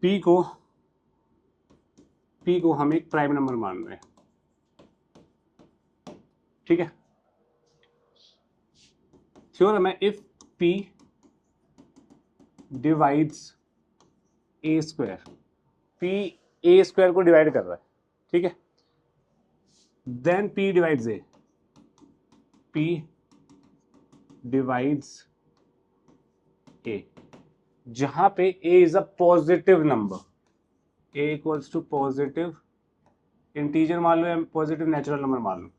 P को हम एक प्राइम नंबर मान रहे हैं, ठीक है। थ्योरम है if P divides A square, P A square को डिवाइड कर रहा है, ठीक है, then P divides A, P divides A, जहां पे A is a positive number, A equals to positive integer मान लो या पॉजिटिव नेचुरल नंबर मान लो,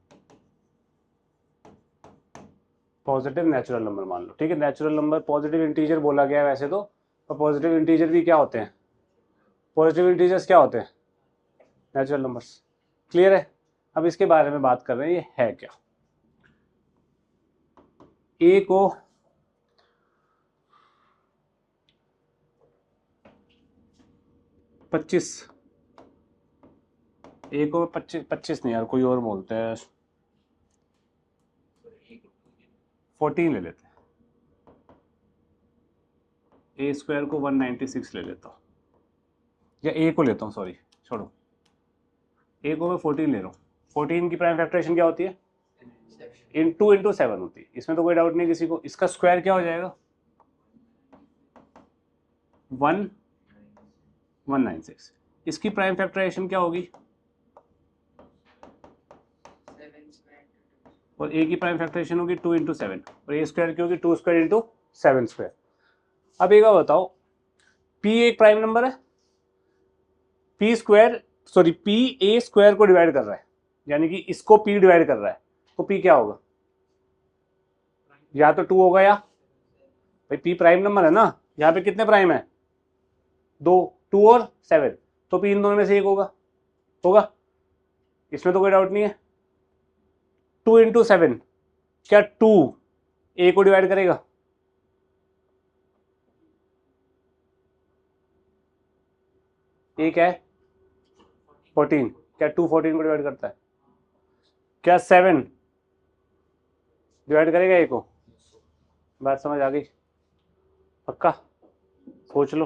पॉजिटिव नेचुरल नंबर मान लो, ठीक है। नेचुरल नंबर पॉजिटिव इंटीजर बोला गया है वैसे तो, और पॉजिटिव इंटीजर भी क्या होते हैं, पॉजिटिव इंटीजर्स क्या होते हैं, नेचुरल नंबर्स। क्लियर है। अब इसके बारे में बात कर रहे हैं, ये है क्या। ए को पच्चीस, ए को 25 नहीं यार, कोई और बोलते हैं, 14 ले लेते हैं, ए स्क्वायर को 196 ले लेता हूँ, या ए को लेता हूँ, सॉरी छोड़ो, ए को मैं 14 ले रहा हूँ। 14 की प्राइम फैक्टराइजेशन क्या होती है, 2 × 7 होती है, इसमें तो कोई डाउट नहीं किसी को। इसका स्क्वायर क्या हो जाएगा, 196। इसकी प्राइम फैक्टराइजेशन क्या होगी, और ए की प्राइम फैक्टराइजेशन होगी 2 × 7, और ए स्क्वायर की होगी 2 स्क्वायर × 7 स्क्वायर। अब एक बताओ, पी एक प्राइम नंबर है, पी ए स्क्वायर को डिवाइड कर रहा है, यानी कि इसको पी डिवाइड कर रहा है, तो पी क्या होगा, या तो 2 होगा, या भाई पी प्राइम नंबर है ना, यहाँ पे कितने प्राइम है, 2, 2 और 7, तो पी इन दोनों में से एक होगा, इसमें तो कोई डाउट नहीं है। 2 × 7, क्या 2 ए को डिवाइड करेगा, ए क्या है 14, क्या 2 14 को डिवाइड करता है, क्या 7 डिवाइड करेगा ए को। बात समझ आ गई, पक्का, सोच लो,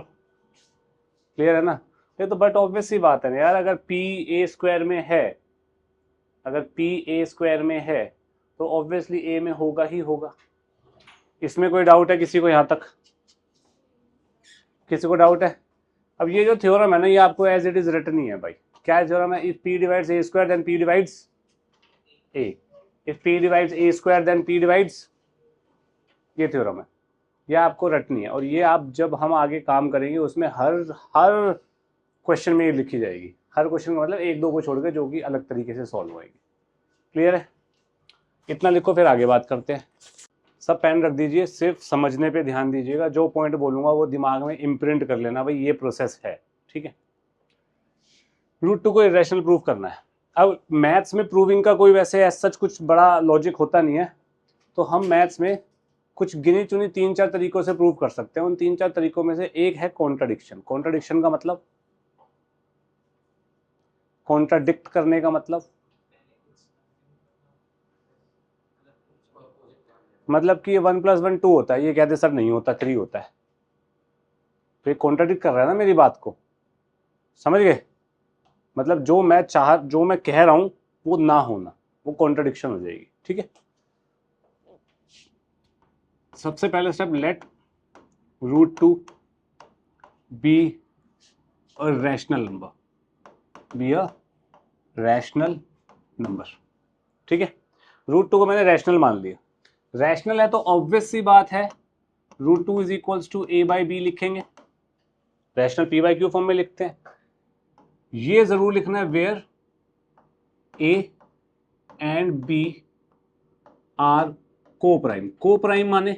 क्लियर है ना। ये तो बट ऑब्वियस सी बात है ना यार, अगर पी ए स्क्वायर में है, अगर पी ए स्क्वायर में है तो ऑब्वियसली ए में होगा ही होगा। इसमें कोई डाउट है किसी को, यहां तक किसी को डाउट है। अब ये जो थ्योरम है ना, ये आपको एज इट इज रिटन ही है भाई। क्या थ्योरम है, if P divides A square then P divides a, if P divides A square then P divides, ये थ्योरम है, ये आपको रटनी है। और ये आप जब हम आगे काम करेंगे उसमें हर क्वेश्चन में ये लिखी जाएगी, हर क्वेश्चन का मतलब 1-2 को छोड़कर, जो कि अलग तरीके से सॉल्व होएगी। क्लियर है, इतना लिखो, फिर आगे बात करते हैं। सब पेन रख दीजिए, सिर्फ समझने पे ध्यान दीजिएगा, जो पॉइंट बोलूंगा वो दिमाग में इम्प्रिंट कर लेना, भाई ये प्रोसेस है, ठीक है। √2 को इरेशनल प्रूव करना है। अब मैथ्स में प्रूविंग का कोई वैसे सच कुछ बड़ा लॉजिक होता नहीं है, तो हम मैथ्स में कुछ गिनी चुनी 3-4 तरीकों से प्रूव कर सकते हैं। उन 3-4 तरीकों में से एक है कॉन्ट्राडिक्शन। कॉन्ट्राडिक्शन का मतलब, कॉन्ट्राडिक्ट करने का मतलब कि ये 1 + 1 2 होता है, ये कहते सर नहीं होता, 3 होता है, तो ये कॉन्ट्राडिक्ट कर रहा है ना मेरी बात को, समझ गए। मतलब जो मैं कह रहा हूं वो ना होना, वो कॉन्ट्राडिक्शन हो जाएगी, ठीक है। सबसे पहले step, let √2 be a rational number, be a rational number, ठीक है। √2 को मैंने रैशनल मान लिया, रैशनल है तो ऑब्वियस सी बात है √2 इज इक्वल्स टू a/b लिखेंगे, रैशनल p/q फॉर्म में लिखते हैं। ये जरूर लिखना है where a and b are coprime. Coprime माने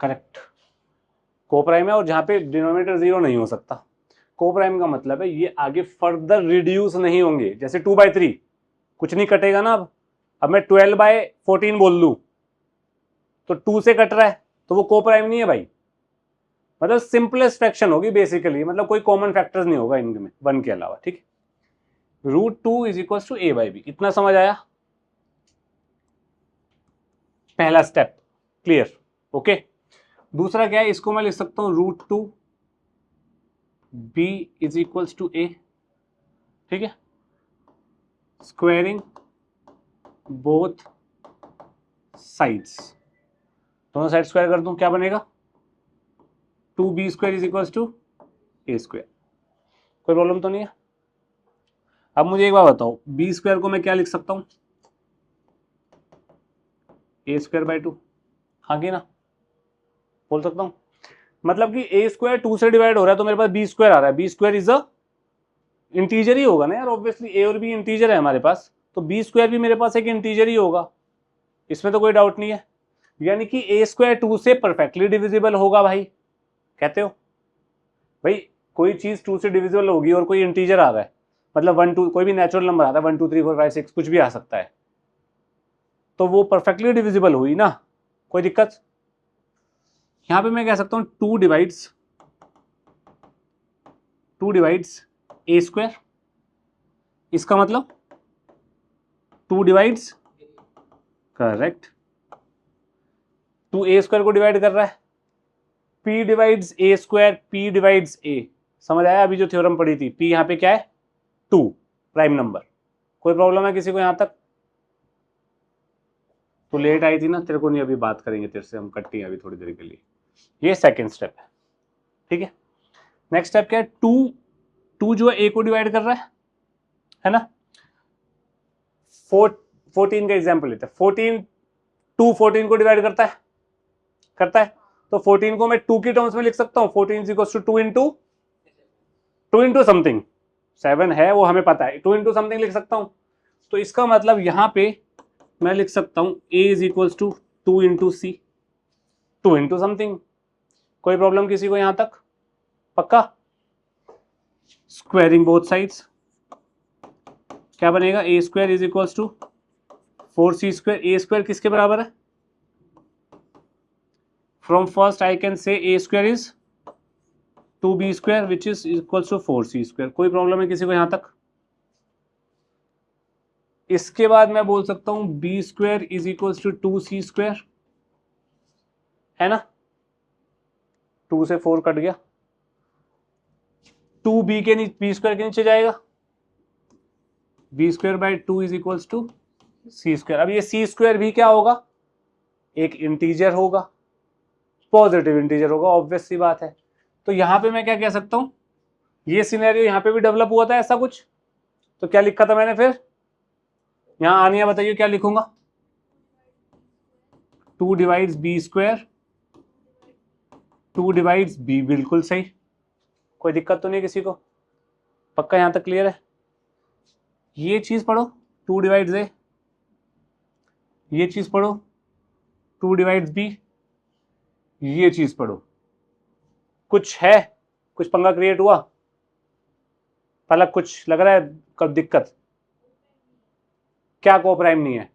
करेक्ट, को प्राइम है, और जहां पे डिनोमिनेटर 0 नहीं हो सकता। को प्राइम का मतलब है ये आगे फर्दर रिड्यूस नहीं होंगे, जैसे 2/3 कुछ नहीं कटेगा ना। अब मैं 12/14 बोल लूं तो 2 से कट रहा है, तो वो को प्राइम नहीं है भाई। मतलब सिंपलेस्ट फ्रैक्शन होगी बेसिकली, मतलब कोई कॉमन फैक्टर्स नहीं होगा इनमें 1 के अलावा, ठीक है। √2 इज इक्वल टू a/b, इतना समझ आया, पहला स्टेप क्लियर, ओके। दूसरा क्या है, इसको मैं लिख सकता हूं √2 b is equals to a, ठीक है, स्क्वायरिंग बोथ साइड्स, दोनों साइड स्क्वायर कर दूं, क्या बनेगा 2b square is equals to a square. कोई प्रॉब्लम तो नहीं है। अब मुझे एक बार बताओ, b स्क्वायर को मैं क्या लिख सकता हूं, a स्क्वायर बाई 2, हाँ कि ना, बोल सकता हूं। मतलब कि a स्क्वायर 2 से डिवाइड हो रहा है तो मेरे पास b स्क्वायर आ रहा है, b square is a integer ही होगा ना यार, ऑब्वियसली a और b इंटीजर है हमारे पास, तो b स्क्वायर भी मेरे पास एक इंटीजर ही होगा, इसमें तो कोई डाउट नहीं है। यानी कि a स्क्वायर 2 से परफेक्टली डिविजिबल होगा भाई, कहते हो भाई, कोई चीज 2 से डिविजिबल होगी और कोई इंटीजर आ रहा है, मतलब 1 2 कोई भी नेचुरल नंबर आता है 1 2 3 4 5 6 कुछ भी आ सकता है, तो वो परफेक्टली डिविजिबल हुई ना, कोई दिक्कत। यहां पे मैं कह सकता हूं 2 डिवाइड्स a स्क्वायर, इसका मतलब 2 डिवाइड्स, करेक्ट, 2 a स्क्वायर को डिवाइड कर रहा है, p divides a square, p divides a, समझ आया अभी जो थ्योरम पढ़ी थी, p यहां पे क्या है 2 प्राइम नंबर। कोई प्रॉब्लम है किसी को यहां तक? तो लेट आई थी ना, तेरे को नहीं, अभी बात करेंगे तेरे से हम, कट्टी अभी थोड़ी देर के लिए। ये सेकंड स्टेप है, ठीक है। नेक्स्ट स्टेप क्या है, 2 जो है a को डिवाइड कर रहा है ना, 14 का एग्जांपल लेते हैं, 14 को डिवाइड करता है, तो 14 को मैं 2 की टर्म्स में लिख सकता हूं, 14 is equal to 2 into something, 7 है वो हमें पता है, 2 इंटू समथिंग लिख सकता हूं। तो इसका मतलब यहां पे मैं लिख सकता हूं a is equal to 2 into c, 2 into something. कोई प्रॉब्लम किसी को यहां तक? पक्का। स्क्वायरिंग बोथ साइड्स, क्या बनेगा a square is equal to 4c square, a square किसके बराबर है, from first I can say a square is 2b square which is equal to 4c square. कोई प्रॉब्लम है किसी को यहां तक? इसके बाद मैं बोल सकता हूं b square is equal to 2c square, है ना, 2 से 4 कट गया, 2b के नीचे b स्क्वायर के नीचे जाएगा, b square by 2 is equal to c square. अब ये c स्क्वायर भी क्या होगा, एक इंटीजर होगा, पॉजिटिव इंटीजर होगा, ऑब्वियस सी बात है। तो यहां पे मैं क्या कह सकता हूं, ये सिनेरियो यहां पे भी डेवलप हुआ था ऐसा कुछ, तो क्या लिखा था मैंने फिर यहां, आनिया बताइए क्या लिखूंगा, 2 divides b square, 2 divides b, बिल्कुल सही, कोई दिक्कत तो नहीं किसी को? पक्का यहां तक क्लियर है? ये चीज पढ़ो 2 डिवाइड्स a, ये चीज पढ़ो 2 डिवाइड्स b, ये चीज पढ़ो, कुछ है, कुछ पंगा क्रिएट हुआ, पलक कुछ लग रहा है कब दिक्कत, क्या को प्राइम नहीं है?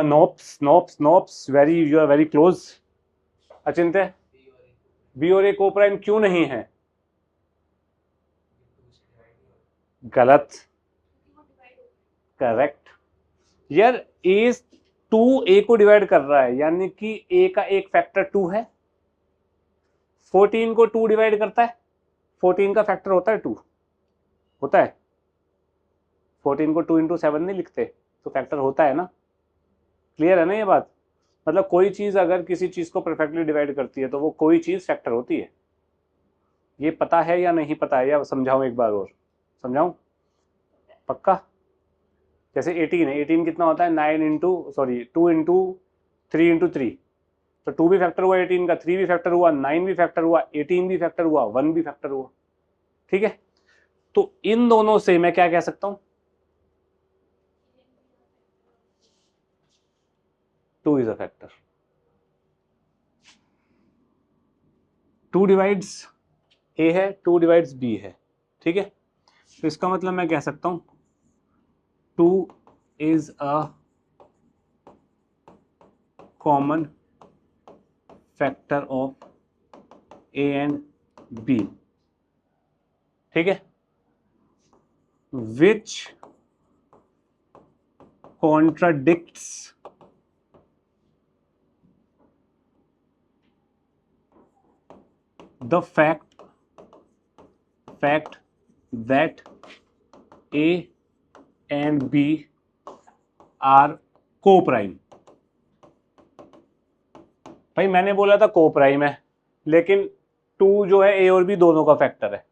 Nopes very, you are very close. Achintya, B और ए को प्राइम क्यों नहीं है? गलत, करेक्ट यार, ए 2 ए को डिवाइड कर रहा है, यानी कि ए का एक फैक्टर 2 है, 14 को 2 डिवाइड करता है, 14 का फैक्टर होता है 2, होता है, 14 को 2 इंटू 7 नहीं लिखते, तो फैक्टर होता है ना, क्लियर है ना ये बात। मतलब कोई चीज अगर किसी चीज को परफेक्टली डिवाइड करती है तो वो कोई चीज फैक्टर होती है, ये पता है या नहीं पता है, या समझाऊं एक बार और, समझाऊं? पक्का। जैसे 18 है, 18 कितना होता है 9 इंटू सॉरी 2 इंटू 3 इंटू 3, तो 2 भी फैक्टर हुआ 18 का, 3 भी फैक्टर हुआ, 9 भी फैक्टर हुआ, 18 भी फैक्टर हुआ, 1 भी फैक्टर हुआ, ठीक है। तो इन दोनों से मैं क्या कह सकता हूं, 2 इज अ फैक्टर, 2 डिवाइड्स ए है, 2 डिवाइड्स बी है, ठीक है। तो इसका मतलब मैं कह सकता हूं 2 is a common factor of A and B, ठीक है, which contradicts the fact that A and B are co-prime। भाई मैंने बोला था co-prime है, लेकिन 2 जो है A और B दोनों का फैक्टर है,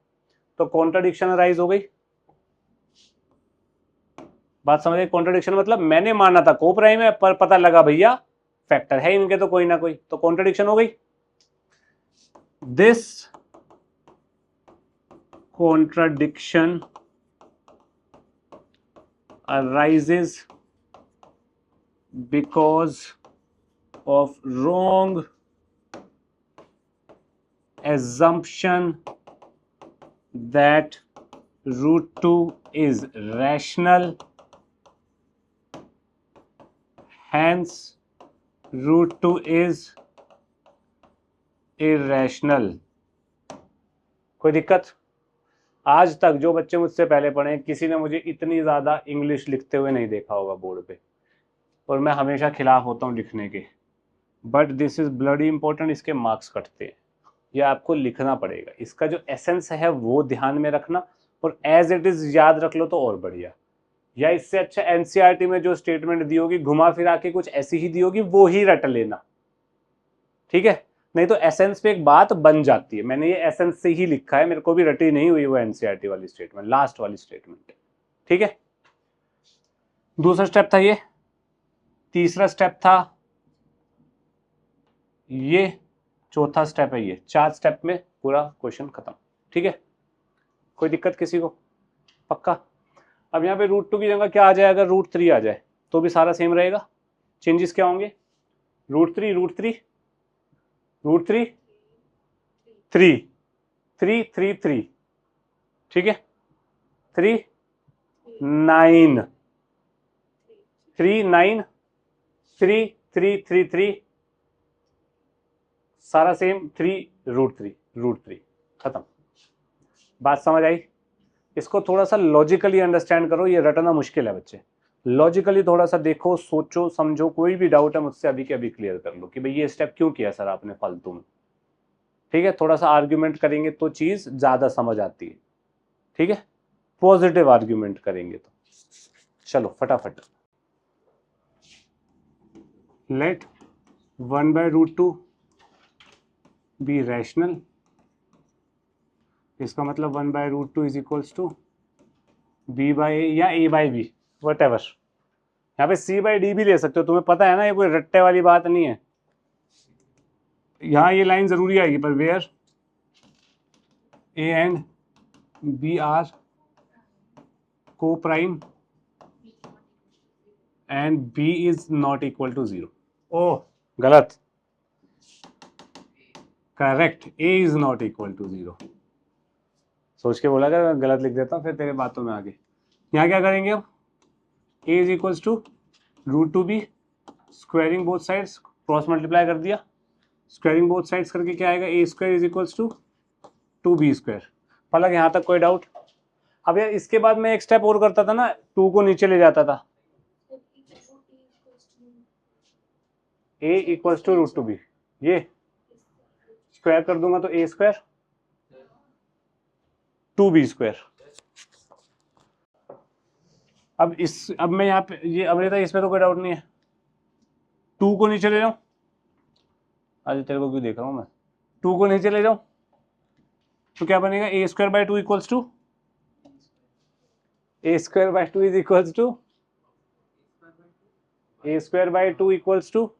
तो कॉन्ट्राडिक्शन अराइज हो गई। बात समझ गए? कॉन्ट्राडिक्शन मतलब मैंने माना था co-prime है, पर पता लगा भैया फैक्टर है इनके तो कोई ना कोई, तो कॉन्ट्राडिक्शन हो गई। This contradiction arises because of wrong assumption that root 2 is rational, hence root 2 is irrational। कोई दिक्कत? आज तक जो बच्चे मुझसे पहले पढ़े किसी ने मुझे इतनी ज़्यादा इंग्लिश लिखते हुए नहीं देखा होगा बोर्ड पे, और मैं हमेशा खिलाफ होता हूँ लिखने के, but this is bloody important. इसके मार्क्स कटते हैं, यह आपको लिखना पड़ेगा। इसका जो एसेंस है वो ध्यान में रखना, और एज इट इज़ याद रख लो तो और बढ़िया। या इससे अच्छा एनसीईआरटी में जो स्टेटमेंट दी होगी घुमा फिरा के कुछ ऐसी ही दी होगी, वो ही रट लेना, ठीक है? नहीं तो एसेंस पे एक बात बन जाती है। मैंने ये एसेंस से ही लिखा है, मेरे को भी रटी नहीं हुई वो एनसीईआरटी वाली स्टेटमेंट, लास्ट वाली स्टेटमेंट, ठीक है? दूसरा स्टेप था ये, तीसरा स्टेप था ये, चौथा स्टेप है ये। 4 स्टेप में पूरा क्वेश्चन खत्म, ठीक है? कोई दिक्कत किसी को? पक्का? अब यहाँ पे रूट 2 की जगह क्या आ जाए? अगर रूट 3 आ जाए तो भी सारा सेम रहेगा। चेंजेस क्या होंगे? रूट 3 रूट 3 रूट 3 3 3 3 3, ठीक है? 3 9 3 9 3 3 3 3, सारा सेम। 3 रूट 3 खत्म। बात समझ आई? इसको थोड़ा सा लॉजिकली अंडरस्टैंड करो, ये रटना मुश्किल है बच्चे। लॉजिकली थोड़ा सा देखो, सोचो, समझो। कोई भी डाउट है मुझसे अभी के अभी क्लियर कर लो कि भाई ये स्टेप क्यों किया सर आपने फालतू में, ठीक है? थोड़ा सा आर्ग्यूमेंट करेंगे तो चीज ज्यादा समझ आती है, ठीक है? पॉजिटिव आर्ग्यूमेंट करेंगे तो। चलो फटाफट। Let 1/√2 be rational. इसका मतलब 1/√2 इज इक्वल्स टू b/a या a/b, वट एवर। यहाँ पे c/d भी ले सकते हो, तुम्हें पता है ना, ये कोई रट्टे वाली बात नहीं है। यहाँ ये लाइन जरूरी आएगी, पर where a and b are coprime and b is not equal to 0। Oh गलत, correct, a is not equal to 0। सोच के बोला कर, गलत लिख देता हूँ फिर तेरे बातों में आगे। यहाँ क्या करेंगे अब? a is equals to √2b, squaring both sides, cross multiply कर दिया, स्क्वायरिंग बोथ साइड्स करके क्या आएगा? a² is equals to 2b²। हालांकि यहाँ तक कोई डाउट? अब यार इसके बाद मैं एक स्टेप और करता था ना, 2 को नीचे ले जाता था। a इक्वल्स टू √2b, ये स्क्वायर कर दूंगा तो a², 2b²। अब मैं यहाँ पे ये अमृता, इसमें तो कोई डाउट नहीं है। 2 को नीचे ले जाऊं, आज तेरे को क्यों देख रहा हूं मैं? 2 को नीचे ले जाऊं तो क्या बनेगा? a²/2 equals to a²/2 is equals to a²/2 equals to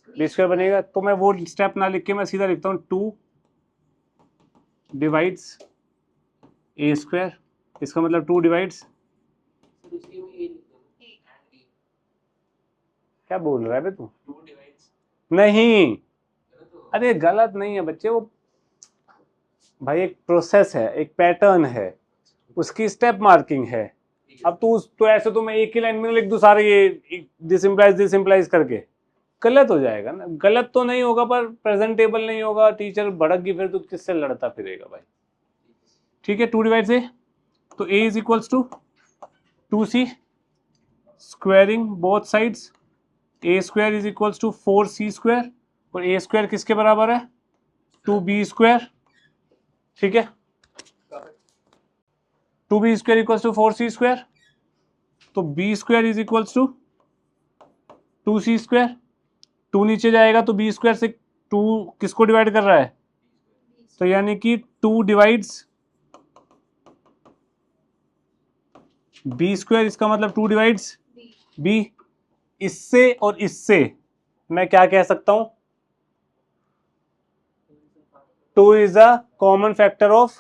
b² बनेगा। तो मैं वो स्टेप ना लिख के मैं सीधा लिखता हूँ 2 डिवाइड्स a², इसका मतलब 2 डिवाइड्स, क्या बोल रहा है बे तू? नहीं, अरे गलत नहीं है बच्चे, वो भाई एक प्रोसेस है, एक पैटर्न है, उसकी स्टेप मार्किंग है। अब तो ऐसे तो मैं एक ही लाइन में लिख दूं सारे ये दिस इंप्लाइज करके, गलत हो जाएगा ना। गलत तो नहीं होगा पर प्रेजेंटेबल नहीं होगा, टीचर भड़क गई फिर तो किससे लड़ता फिरेगा भाई, ठीक है? 2 डिवाइड्स a, तो a is equals to 2c, squaring both sides, a² is equals to 4c², और a² किसके बराबर है? 2b²। ठीक है, 2b square equals to 4c square, तो b square is equals to 2c square, 2 नीचे जाएगा तो b स्क्वायर से 2 किसको डिवाइड कर रहा है, तो यानी कि 2 डिवाइड्स b स्क्वायर, इसका मतलब 2 डिवाइड्स b। इससे और इससे मैं क्या कह सकता हूं, 2 is a common factor of,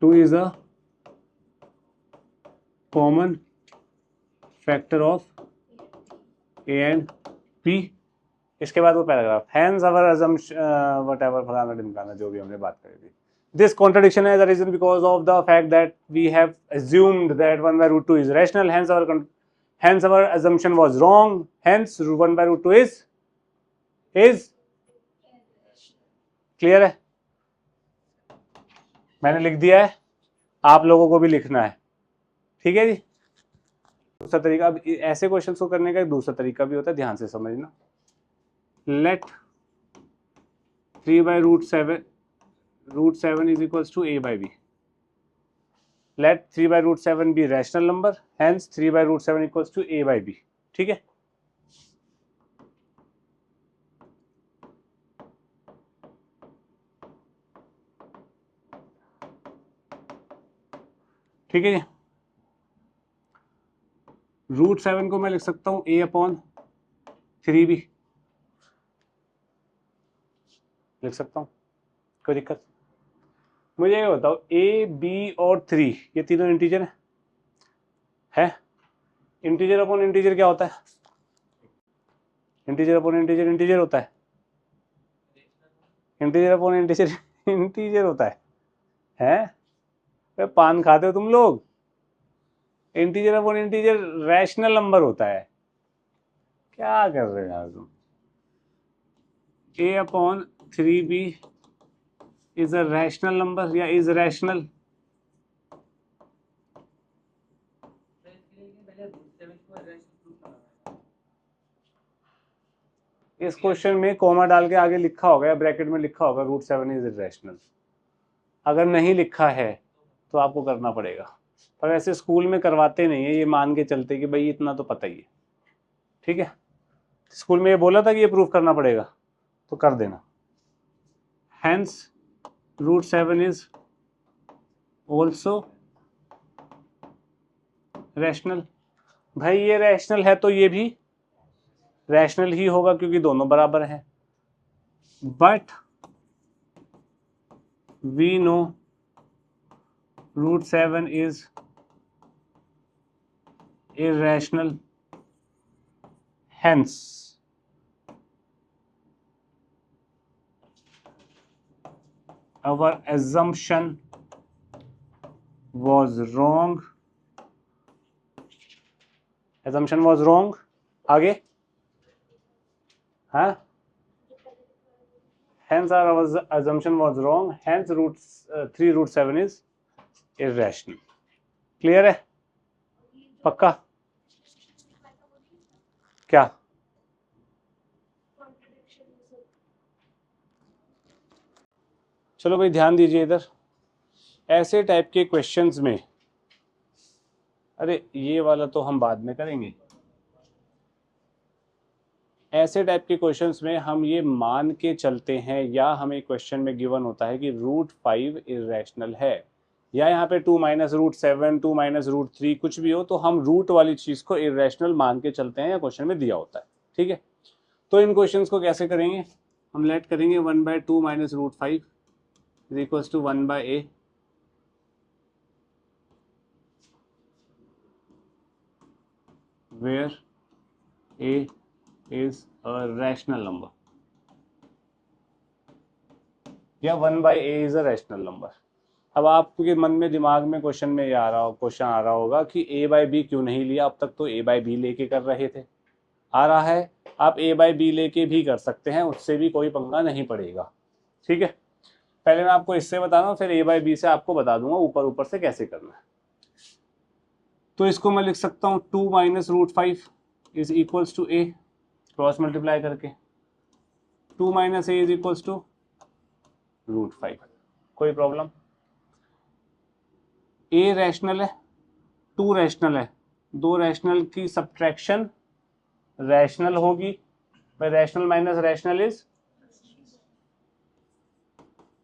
2 is a common factor of a and b। इसके बाद वो पैराग्राफ, हैंस अवर assumption व्हाटएवर फलाना ढिमकाना जो भी हमने बात करी थी, this contradiction has arisen because of the fact that we have assumed that 1 by root 2 is rational, hence our assumption was wrong, hence 1 by root 2 is clear है, मैंने लिख दिया है, आप लोगों को भी लिखना है, ठीक है जी। दूसरा तरीका, अब ऐसे क्वेश्चंस को करने का एक दूसरा तरीका भी होता है, ध्यान से समझना। लेट 3 by root 7 is equals to a by b. Let 3 by root 7 be rational number, hence 3 by root 7 equals to a by b. ठीक है, ठीक है जी। रूट 7 को मैं लिख सकता हूं a अपॉन 3b, लिख सकता हूं, कोई दिक्कत। मुझे ये बताओ, a b और 3 ये तीनों इंटीजर है? इंटीजर अपॉन इंटीजर क्या होता है? इंटीजर अपॉन इंटीजर इंटीजर होता है, इंटीजर अपॉन इंटीजर इंटीजर होता है? पान खाते हो तुम लोग? Integer upon integer rational number होता है, क्या कर रहे हो यार तुम? a upon 3b is a rational number या इज रैशनल? इस क्वेश्चन में कॉमा डाल के आगे लिखा होगा या ब्रैकेट में लिखा होगा रूट 7 इज इरेशनल। अगर नहीं लिखा है तो आपको करना पड़ेगा, पर ऐसे स्कूल में करवाते नहीं है, ये मान के चलते कि भाई इतना तो पता ही है, ठीक है। स्कूल में ये बोला था कि ये प्रूफ करना पड़ेगा तो कर देना। Hence root 7 is also rational. भाई ये रैशनल है तो ये भी रैशनल ही होगा क्योंकि दोनों बराबर हैं, but we know root 7 is irrational, hence our assumption was wrong, assumption was wrong। आगे, हाँ, hence our assumption was wrong, hence 3 root 7 is irrational। Clear है? पक्का? क्या? चलो भाई ध्यान दीजिए इधर, ऐसे टाइप के क्वेश्चंस में, अरे ये वाला तो हम बाद में करेंगे, ऐसे टाइप के क्वेश्चंस में हम ये मान के चलते हैं या हमें क्वेश्चन में गिवन होता है कि रूट 5 इरेशनल है, या यहाँ पे 2 माइनस रूट 7 2 माइनस रूट 3 कुछ भी हो, तो हम रूट वाली चीज को इरेशनल मान के चलते हैं या क्वेश्चन में दिया होता है, ठीक है। तो इन क्वेश्चंस को कैसे करेंगे, हम लेट करेंगे 1 by 2 minus root 5 is equals to 1 by a, where a is a rational number, या 1 by a is a rational number। अब आपके मन में दिमाग में क्वेश्चन में ये क्वेश्चन आ रहा होगा कि a by b क्यों नहीं लिया, अब तक तो a by b लेके कर रहे थे। आ रहा है, आप a by b लेके भी कर सकते हैं, उससे भी कोई पंगा नहीं पड़ेगा, ठीक है। पहले मैं आपको इससे बता रहा हूँ, फिर a by b से आपको बता दूंगा ऊपर ऊपर से कैसे करना है। तो इसको मैं लिख सकता हूँ 2 minus root 5 is equals to a, cross multiply करके 2 minus a is equals to √5। कोई प्रॉब्लम? ए रैशनल है, 2 रैशनल है, 2 रैशनल की सब्ट्रैक्शन रैशनल होगी। भाई rational minus rational is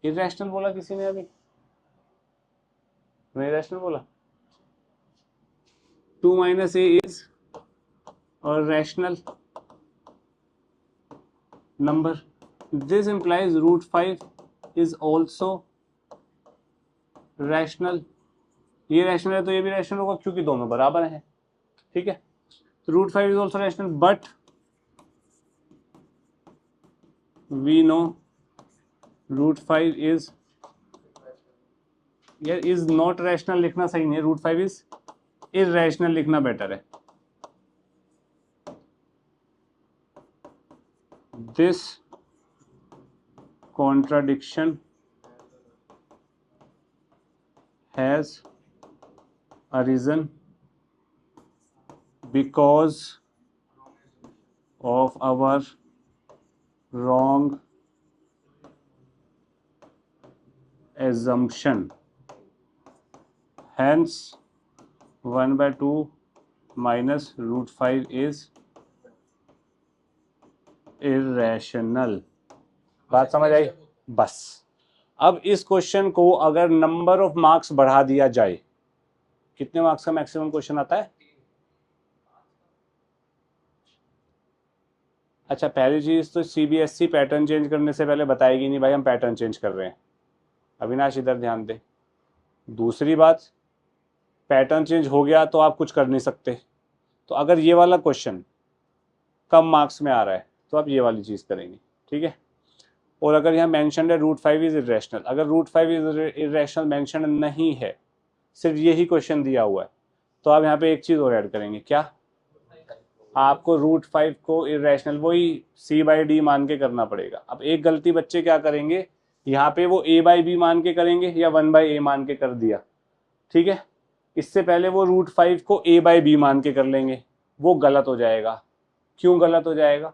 irrational बोला किसी ने अभी? नहीं रैशनल बोला। 2 माइनस ए इज और rational number. This implies √5 is also rational. ये रैशनल है तो ये भी रैशनल होगा क्योंकि दोनों बराबर हैं, ठीक है। तो √5 is also rational, but we know √5 is is not rational लिखना सही नहीं है, √5 is irrational लिखना बेटर है। This contradiction has arisen because of our wrong assumption. Hence 1/2 minus √5 is irrational. बात समझ आई? बस अब इस क्वेश्चन को अगर नंबर ऑफ मार्क्स बढ़ा दिया जाए, कितने मार्क्स का मैक्सिमम क्वेश्चन आता है? अच्छा, पहली चीज तो सीबीएसई पैटर्न चेंज करने से पहले बताएगी नहीं भाई हम पैटर्न चेंज कर रहे हैं। अविनाश इधर ध्यान दे। दूसरी बात, पैटर्न चेंज हो गया तो आप कुछ कर नहीं सकते। तो अगर ये वाला क्वेश्चन कम मार्क्स में आ रहा है तो आप ये वाली चीज़ करेंगे, ठीक है। और अगर यहाँ मेंशन है √5 इज इरेशनल, अगर √5 इज इरेशनल मेंशन नहीं है, सिर्फ यही क्वेश्चन दिया हुआ है, तो आप यहाँ पे एक चीज़ और ऐड करेंगे। क्या? आपको √5 को इरेशनल वही C/D मान के करना पड़ेगा। अब एक गलती बच्चे क्या करेंगे, यहाँ पे वो A/B मान के करेंगे या 1/A मान के कर दिया, ठीक है। इससे पहले वो √5 को A/B मान के कर लेंगे, वो गलत हो जाएगा। क्यों गलत हो जाएगा?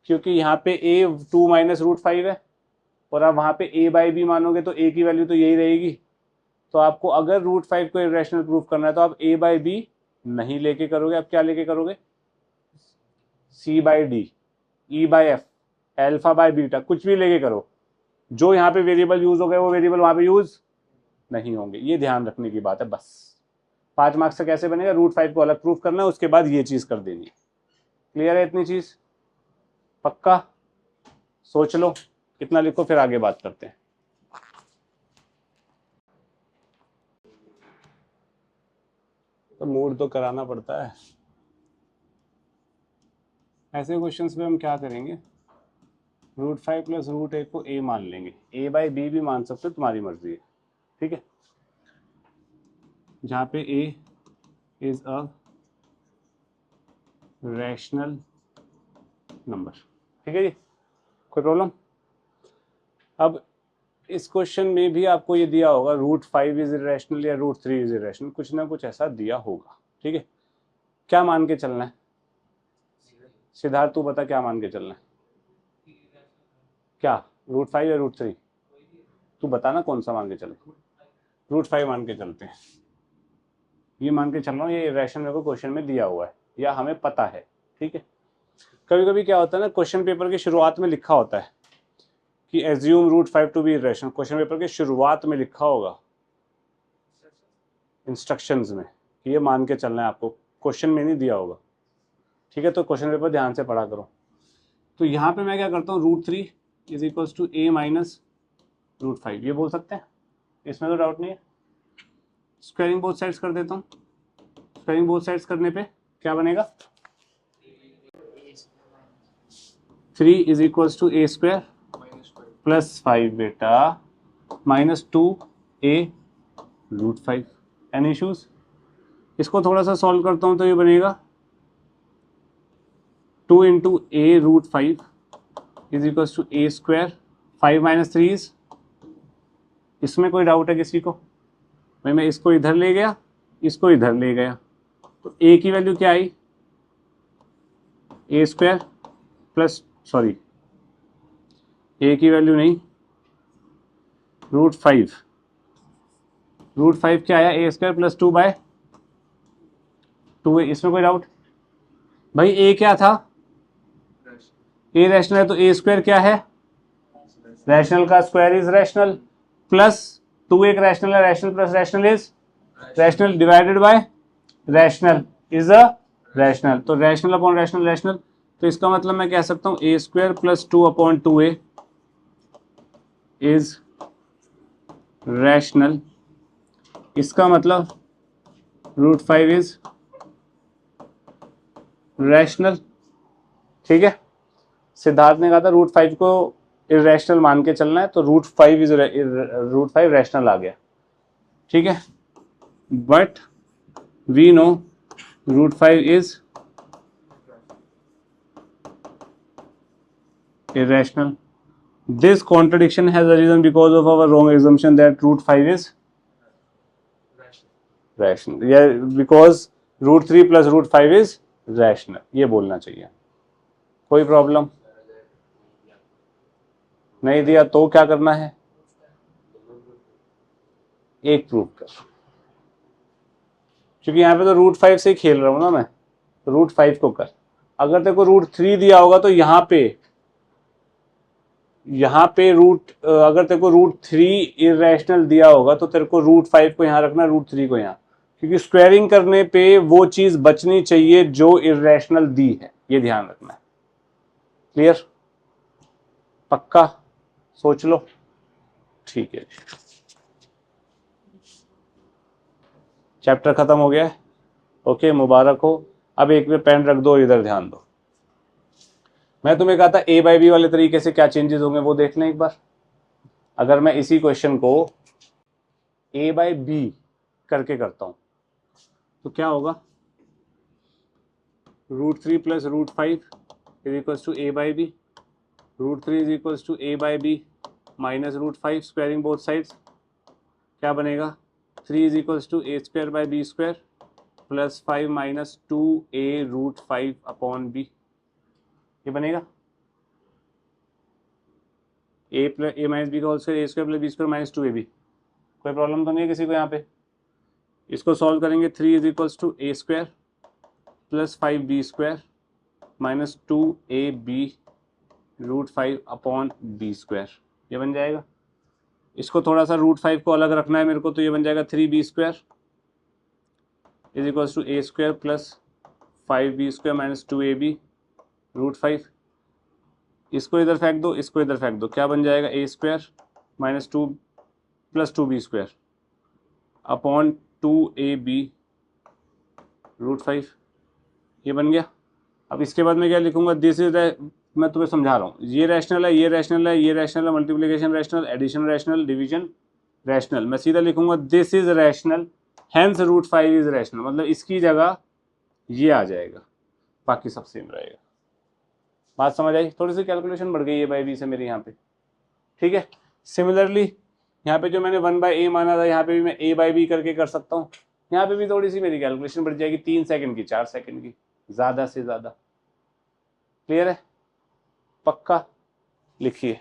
क्योंकि यहाँ पे A 2 माइनस √5 है और आप वहाँ पे A/B मानोगे तो A की वैल्यू तो यही रहेगी। तो आपको अगर √5 को इरेशनल प्रूफ करना है तो आप A/B नहीं लेके करोगे, आप क्या लेके करोगे? C/D, E/F, α/β, कुछ भी लेके करो। जो यहाँ पे वेरिएबल यूज हो गए वो वेरिएबल वहाँ पे यूज नहीं होंगे। ये ध्यान रखने की बात है बस। 5 मार्क्स से कैसे बनेगा? √5 को अलग प्रूफ करना है, उसके बाद ये चीज़ कर देनी। क्लियर है इतनी चीज़? पक्का? सोच लो कितना लिखो, फिर आगे बात करते हैं। तो मूड तो कराना पड़ता है। ऐसे क्वेश्चंस में हम क्या करेंगे, √5 प्लस √8 को A मान लेंगे, A/B भी मान सकते हो, तुम्हारी मर्जी है, ठीक है। जहाँ पे A is a rational number, ठीक है जी। कोई प्रॉब्लम? अब इस क्वेश्चन में भी आपको ये दिया होगा √5 इज इरेशनल या √3 इज इरेशनल, कुछ ना कुछ ऐसा दिया होगा, ठीक है। क्या मान के चलना है सिद्धार्थ? तू बता क्या मान के चलना है? क्या √5 या √3? तू बता ना कौन सा मान के चले। √5 मान के चलते हैं। ये मान के चल रहा हूँ, ये इरेशनल मेरे को क्वेश्चन में दिया हुआ है या हमें पता है, ठीक है। कभी कभी क्या होता है ना, क्वेश्चन पेपर के शुरुआत में लिखा होता है कि assume √5 to be irrational. Question paper के शुरुआत में लिखा होगा इंस्ट्रक्शंस में कि ये मान के चलना है आपको, क्वेश्चन में नहीं दिया होगा, ठीक है। तो क्वेश्चन पेपर ध्यान से पढ़ा करो। तो यहाँ पे मैं क्या करता हूँ, √3 is equals to A minus √5, ये बोल सकते हैं, इसमें तो डाउट नहीं है। स्क्वायरिंग बोथ साइड्स कर देता हूँ। स्क्वायरिंग बोथ साइड्स करने पे क्या बनेगा, 3 is equals to A² plus 5 बेटा माइनस 2A √5। Any issues? इसको थोड़ा सा सॉल्व करता हूँ तो ये बनेगा 2 into A √5 is equals to A²। 5 minus 3 is, इसमें कोई डाउट है किसी को? भाई मैं इसको इधर ले गया, इसको इधर ले गया, तो A की वैल्यू क्या आई? ए स्क्वायर प्लस सॉरी ए की वैल्यू नहीं, √5, √5 क्या आया, ए स्क्वायर प्लस 2/2। इसमें कोई डाउट? भाई ए क्या था, ए रैशनल है तो ए स्क्वायर क्या है, रैशनल का स्क्वायर इज रैशनल, प्लस 2 एक रैशनल है, rational plus rational is rational, divided by rational is a rational, तो रैशनल अपॉन रैशनल रैशनल, तो इसका मतलब मैं कह सकता हूं A square plus 2/2a is rational, इसका मतलब √5 इज रैशनल। ठीक है, सिद्धार्थ ने कहा था √5 को इरेशनल मान के चलना है, तो √5 रैशनल आ गया। ठीक है, but we know √5 is irrational. This contradiction has arisen because of our wrong assumption that √5 is rational. Yeah, because √3 plus √5 is rational. ये बोलना चाहिए। कोई प्रॉब्लम नहीं दिया तो क्या करना है, एक प्रूव कर, क्योंकि यहाँ पे तो √5 से ही खेल रहा हूँ ना मैं, तो √5 को कर। अगर तेरे को √3 दिया होगा तो यहाँ पे अगर तेरे को √3 इरेशनल दिया होगा तो तेरे को √5 को यहाँ रखना, √3 को यहाँ, क्योंकि स्क्वायरिंग करने पे वो चीज बचनी चाहिए जो इरेशनल दी है, ये ध्यान रखना है। क्लियर? पक्का? सोच लो। ठीक है, चैप्टर खत्म हो गया है। ओके, मुबारक हो। अब एक में पेन रख दो, इधर ध्यान दो। मैं तुम्हें कहा था a/b वाले तरीके से क्या चेंजेस होंगे वो देख लें एक बार। अगर मैं इसी क्वेश्चन को a/b करके करता हूं तो क्या होगा, √3 plus √5 is equals to a/b, √3 is equals to a/b minus √5, squaring both sides क्या बनेगा, 3 is equals to a²/b² plus 5 minus 2a√5/b, ये बनेगा a माइनस बी का होल स्क्वायर, a² + b² माइनस 2ab। कोई प्रॉब्लम तो नहीं है किसी को यहाँ पे? इसको सॉल्व करेंगे, 3 is equals to a² plus 5b² minus 2ab√5/b², ये बन जाएगा। इसको थोड़ा सा √5 को अलग रखना है मेरे को, तो ये बन जाएगा 3b² is equals to a² plus 5b² minus 2ab√5। इसको इधर फेंक दो, इसको इधर फेंक दो, क्या बन जाएगा, a² minus 2 plus 2b² upon 2ab√5, ये बन गया। अब इसके बाद मैं क्या लिखूंगा, दिस इज, मैं तुम्हें समझा रहा हूँ, ये रैशनल है, ये रैशनल है, ये रैशनल है, multiplication rational, addition rational, division rational. मैं सीधा लिखूंगा this is rational, hence √5 is rational, मतलब इसकी जगह ये आ जाएगा, बाकी सब सेम रहेगा। बात समझ आई? थोड़ी सी कैलकुलेशन बढ़ गई है a/b से मेरी यहाँ पे। ठीक है, सिमिलरली यहाँ पे जो मैंने 1/a माना था, यहाँ पे भी मैं a/b करके कर सकता हूँ। यहाँ पे भी थोड़ी सी मेरी कैलकुलेशन बढ़ जाएगी, 3 सेकंड की 4 सेकंड की, ज़्यादा से ज़्यादा। क्लियर है? पक्का? लिखिए।